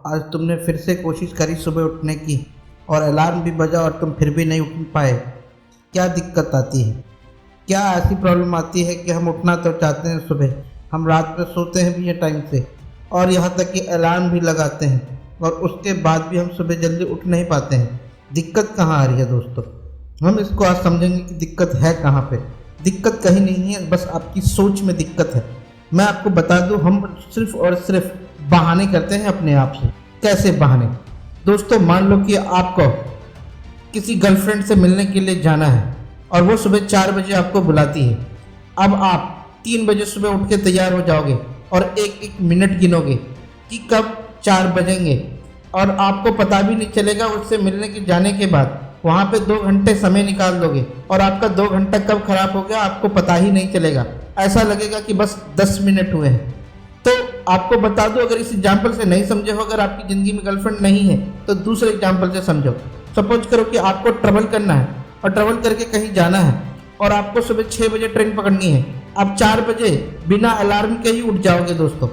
आज तुमने फिर से कोशिश करी सुबह उठने की और अलार्म भी बजा और तुम फिर भी नहीं उठ पाए। क्या दिक्कत आती है? क्या ऐसी प्रॉब्लम आती है कि हम उठना तो चाहते हैं सुबह, हम रात में सोते हैं भी ये टाइम से और यहाँ तक कि अलार्म भी लगाते हैं और उसके बाद भी हम सुबह जल्दी उठ नहीं पाते हैं। दिक्कत कहाँ आ रही है दोस्तों? हम इसको आज समझेंगे कि दिक्कत है कहाँ पे। दिक्कत कहीं नहीं है, बस आपकी सोच में दिक्कत है। मैं आपको बता दूं, हम सिर्फ और सिर्फ बहाने करते हैं अपने आप से। कैसे बहाने? दोस्तों, मान लो कि आपको किसी गर्लफ्रेंड से मिलने के लिए जाना है और वो सुबह 4 बजे आपको बुलाती है। अब आप 3 बजे सुबह उठ के तैयार हो जाओगे और एक एक मिनट गिनोगे कि कब 4 बजेंगे और आपको पता भी नहीं चलेगा। उससे मिलने के जाने के बाद वहाँ पे 2 घंटे समय निकाल दोगे और आपका 2 घंटा कब खराब हो गया आपको पता ही नहीं चलेगा। ऐसा लगेगा कि बस 10 मिनट हुए हैं। तो आपको बता दो, अगर इस एग्जाम्पल से नहीं समझे हो, अगर आपकी ज़िंदगी में गर्लफ्रेंड नहीं है तो दूसरे एग्जाम्पल से समझो। सपोज करो कि आपको ट्रैवल करना है और ट्रैवल करके कहीं जाना है और आपको सुबह 6 बजे ट्रेन पकड़नी है। आप 4 बजे बिना अलार्म के ही उठ जाओगे दोस्तों,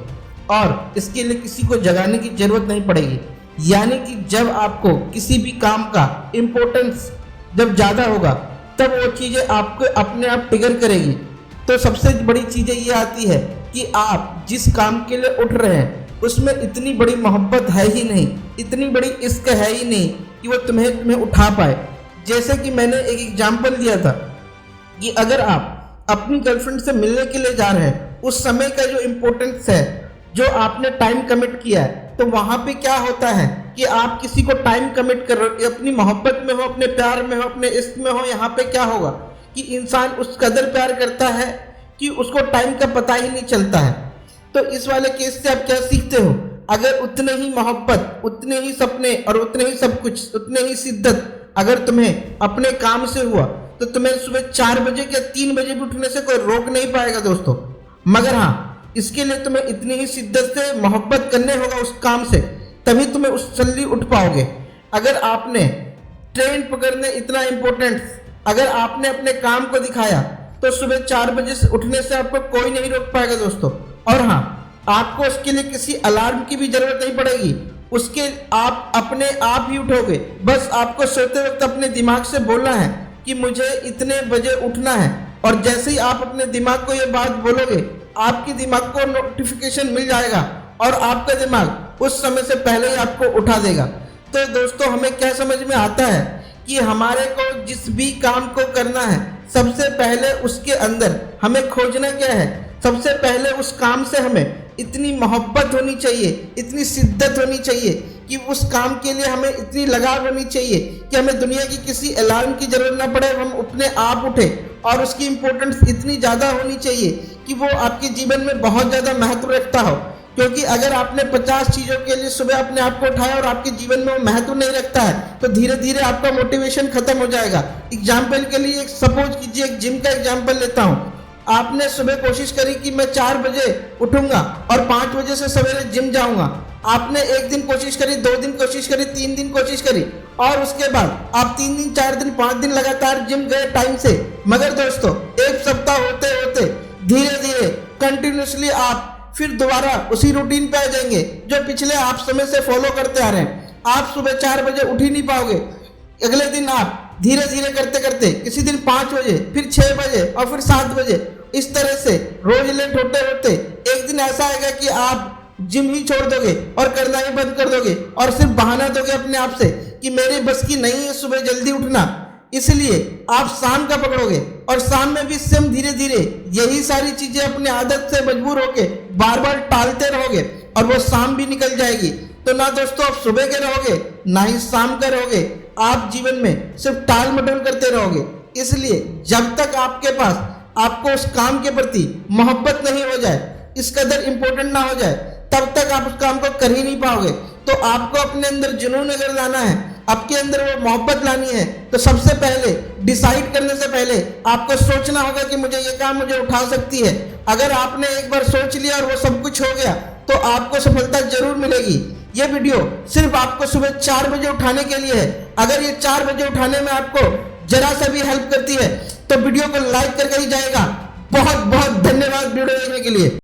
और इसके लिए किसी को जगाने की ज़रूरत नहीं पड़ेगी। यानी कि जब आपको किसी भी काम का इम्पोर्टेंस जब ज़्यादा होगा तब वो चीज़ें आपको अपने आप ट्रिगर करेगी। तो सबसे बड़ी चीज़ें ये आती है कि आप जिस काम के लिए उठ रहे हैं उसमें इतनी बड़ी मोहब्बत है ही नहीं, इतनी बड़ी इश्क है ही नहीं कि वो तुम्हें उठा पाए। जैसे कि मैंने एक एग्जाम्पल दिया था कि अगर आप अपनी गर्लफ्रेंड से मिलने के लिए जा रहे हैं, उस समय का जो इम्पोर्टेंस है, जो आपने टाइम कमिट किया है, तो वहाँ पे क्या होता है कि आप किसी को टाइम कमिट कर रहे हो, अपनी मोहब्बत में हो, अपने प्यार में हो, अपने इश्क में हो। यहाँ पे क्या होगा कि इंसान उस कदर प्यार करता है कि उसको टाइम का पता ही नहीं चलता है। तो इस वाले केस से आप क्या सीखते हो? अगर उतने ही मोहब्बत, उतने ही सपने और उतने ही सब कुछ, उतने ही शिद्दत अगर तुम्हें अपने काम से हुआ तो तुम्हें सुबह 4 बजे या 3 बजे भी उठने से कोई रोक नहीं पाएगा दोस्तों। मगर हाँ, इसके लिए तुम्हें इतनी ही शिद्दत से मोहब्बत करने होगा उस काम से, तभी तुम्हें उस जल्दी उठ पाओगे। अगर आपने ट्रेन पकड़ने इतना इम्पोर्टेंट, अगर आपने अपने काम को दिखाया तो सुबह 4 बजे से उठने से आपको कोई नहीं रोक पाएगा दोस्तों। और हाँ, आपको उसके लिए किसी अलार्म की भी जरूरत नहीं पड़ेगी, उसके आप अपने आप ही उठोगे। बस आपको सोते वक्त अपने दिमाग से बोलना है कि मुझे इतने बजे उठना है, और जैसे ही आप अपने दिमाग को ये बात बोलोगे आपके दिमाग को नोटिफिकेशन मिल जाएगा और आपका दिमाग उस समय से पहले ही आपको उठा देगा। तो दोस्तों, हमें क्या समझ में आता है कि हमारे को जिस भी काम को करना है, सबसे पहले उसके अंदर हमें खोजना क्या है? सबसे पहले उस काम से हमें इतनी मोहब्बत होनी चाहिए, इतनी शिद्दत होनी चाहिए कि उस काम के लिए हमें इतनी लगाव होनी चाहिए कि हमें दुनिया की किसी अलार्म की जरूरत ना पड़े, हम अपने आप उठे। और उसकी इम्पोर्टेंस इतनी ज़्यादा होनी चाहिए कि वो आपके जीवन में बहुत ज़्यादा महत्व रखता हो। क्योंकि अगर आपने 50 चीज़ों के लिए सुबह अपने आप को उठाया और आपके जीवन में वो महत्व नहीं रखता है तो धीरे धीरे आपका मोटिवेशन खत्म हो जाएगा। एग्जाम्पल के लिए सपोज कीजिए, एक जिम का एग्जाम्पल लेता हूँ। आपने सुबह कोशिश करी कि मैं 4 बजे उठूंगा और 5 बजे से सवेरे जिम जाऊंगा। आपने 1 दिन कोशिश करी, 2 दिन कोशिश करी, 3 दिन कोशिश करी, और उसके बाद आप 3 दिन, 4 दिन, 5 दिन लगातार जिम गए टाइम से। मगर दोस्तों, 1 सप्ताह होते होते धीरे धीरे कंटिन्यूसली आप फिर दोबारा उसी रूटीन पे आ जाएंगे जो पिछले आप समय से फॉलो करते आ रहे हैं। आप सुबह 4 बजे उठ ही नहीं पाओगे। अगले दिन आप धीरे धीरे करते करते किसी दिन 5 बजे, फिर 6 बजे और फिर 7 बजे, इस तरह से रोज लेट होते होते एक दिन ऐसा आएगा कि आप जिम ही छोड़ दोगे और करना ही बंद कर दोगे और सिर्फ बहाना दोगे अपने आप से कि मेरे बस की नहीं है सुबह जल्दी उठना। इसलिए आप शाम का पकड़ोगे और शाम में भी सेम धीरे धीरे यही सारी चीजें अपने आदत से मजबूर होके बार बार टालते रहोगे और वो शाम भी निकल जाएगी। तो ना दोस्तों आप सुबह के रहोगे ना ही शाम का रहोगे, आप जीवन में सिर्फ टाल मटोल करते रहोगे। इसलिए जब तक आपके पास आपको उस काम के प्रति मोहब्बत नहीं हो जाए, इस कदर इम्पोर्टेंट ना हो जाए, तब तक आप उस काम को कर ही नहीं पाओगे। तो आपको अपने अंदर जुनून अगर लाना है, आपके अंदर वो मोहब्बत लानी है, तो सबसे पहले डिसाइड करने से पहले आपको सोचना होगा कि मुझे ये काम मुझे उठा सकती है। अगर आपने एक बार सोच लिया और वो सब कुछ हो गया तो आपको सफलता जरूर मिलेगी। ये वीडियो सिर्फ आपको सुबह 4 बजे उठाने के लिए है। अगर ये 4 बजे उठाने में आपको जरा सा भी हेल्प करती है तो वीडियो को लाइक करके ही जाएगा। बहुत बहुत धन्यवाद वीडियो देखने के लिए।